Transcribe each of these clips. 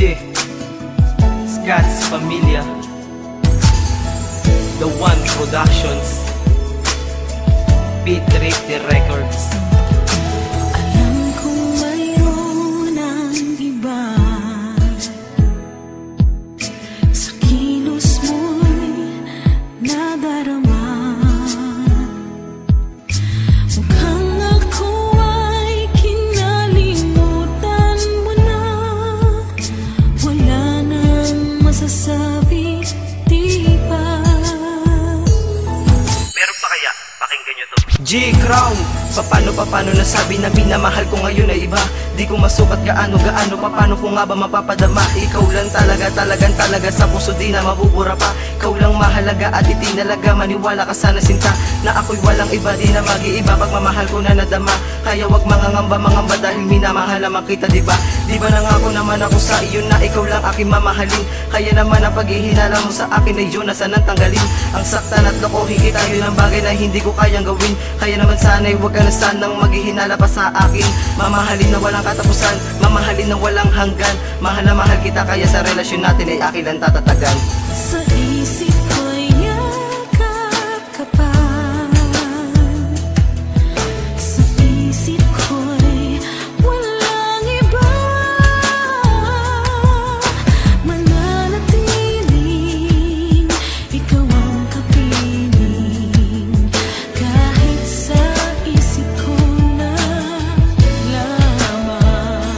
DJ Scott's Familia, The One Productions, Beat Rate Records. Alam kong mayroon ang iba sa kilos mo'y nadarama. Mukhang ako ay kinalimutan mo na. Wala nang masasabi, di ba? Meron pa kaya? Pakinggan nyo to. G-Crown, paano nasabi na minamahal ko ngayon ay iba. Di ko masukat gaano, paano ko nga ba mapapadama. Ikaw lang talaga sa puso di na mabubura pa. Ikaw lang mahalaga at itinalaga, maniwala ka sana sinta na ako'y walang iba, di na mag-iiba. Pagmamahal ko na nadama, kaya wag mangangamba dahil minamahal naman kita, diba? Di ba nangako naman ako sa iyo na ikaw lang aking mamahalin. Kaya naman ang paghihinala mo sa akin ay yun na sanang tanggalin. Ang saktan at lokohin kita, yun ang bagay na hindi ko kayang gawin. Kaya naman sana'y wag ka na sanang maghihinala pa sa akin. Mamahalin na walang katapusan, mamahalin na walang hanggan. Mahal na mahal kita, kaya sa relasyon natin ay akin lang tatatagan. Sa isip ko'y yakap ka pa. Sa isip ko'y walang iba. Mananatiling ikaw ang kapiling. Kahit sa isip ko na lamang.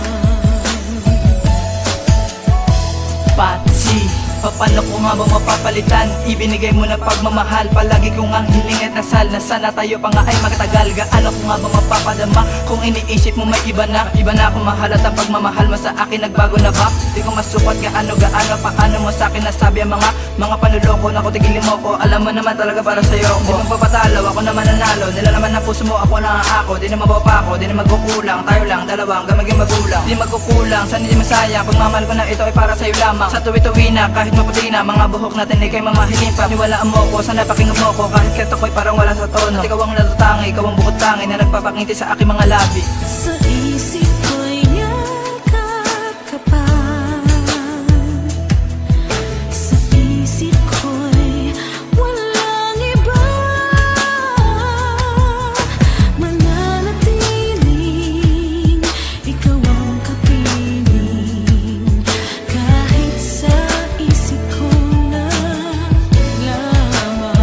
Patsy, paano ko nga ba mapapalitan? Ibinigay mo na pagmamahal, palagi kong ang hiling at dasal na sana tayo pa nga ay magtagal. Gaano ko nga ba mapapadama kung iniisip mo may iba na ako mahal at ang pagmamahal mo sa akin nagbago na ba? Di ko masukat gaano, paano mo sa akin nasabi ang mga panuloko na ko, tigilin mo ko. Alam mo naman talaga para sa'yo ako, di magpapatalo, ako naman nanalo. Nilalaman ng puso mo, ako na ako. Di na mababa ako, di na magkukulang. Tayo lang, dalawang gamaging magulang. Di magkukulang, sana di masaya. Pagmamahal ko na ito ay para sa'yo lamang. Sa tuwi-tuwi na, kahit maputi na, mga buhok natin ikay mamahilin pa. Niwalaan mo ko, sana pakinggan mo ko. Kahit kito ko'y parang wala sa tono. Ikaw ang natutangi, ikaw ang bukod tangi na nagpapakingti sa aking mga labi. Sa isip ko'y yakap ka pa. Sa isip ko'y walang iba. Mananatiling ikaw ang kapiling. Kahit sa isip ko na lamang.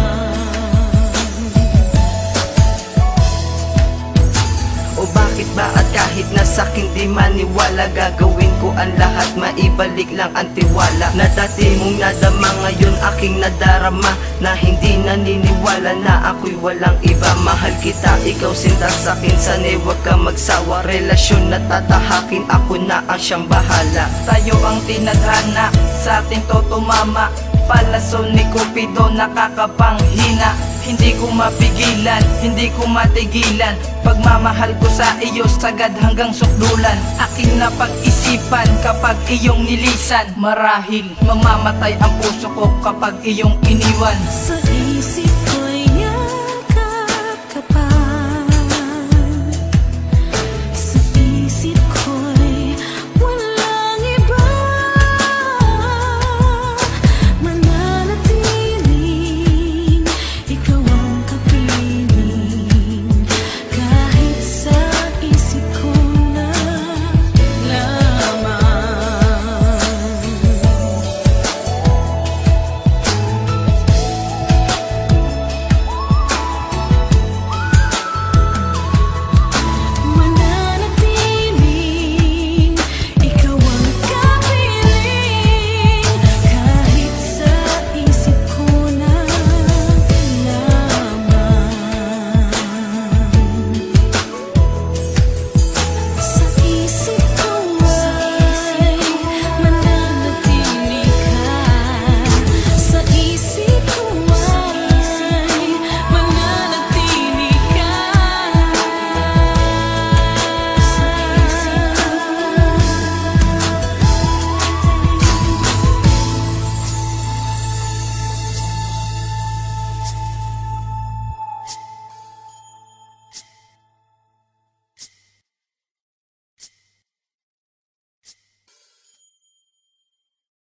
O bakit ba at kahit na sa'kin di maniwala, gagawin ko ang lahat, maibalik lang ang tiwala. Na dati mong nadama, ngayon aking nadarama, na hindi naniniwala na ako'y walang iba. Mahal kita, ikaw sinta sa'kin, sana'y wag ka magsawa. Relasyon na tatahakin, ako na ang siyang bahala. Tayo ang tinadhana, sa atin to tumama. Palaso ni Cupido nakakapanghina. Hindi ko mapigilan, hindi ko matigilan. Pagmamahal ko sa iyo sagad hanggang sukdulan. Aking napag-isipan kapag iyong nilisan. Marahil mamamatay ang puso ko kapag iyong iniwan. Sa isip ko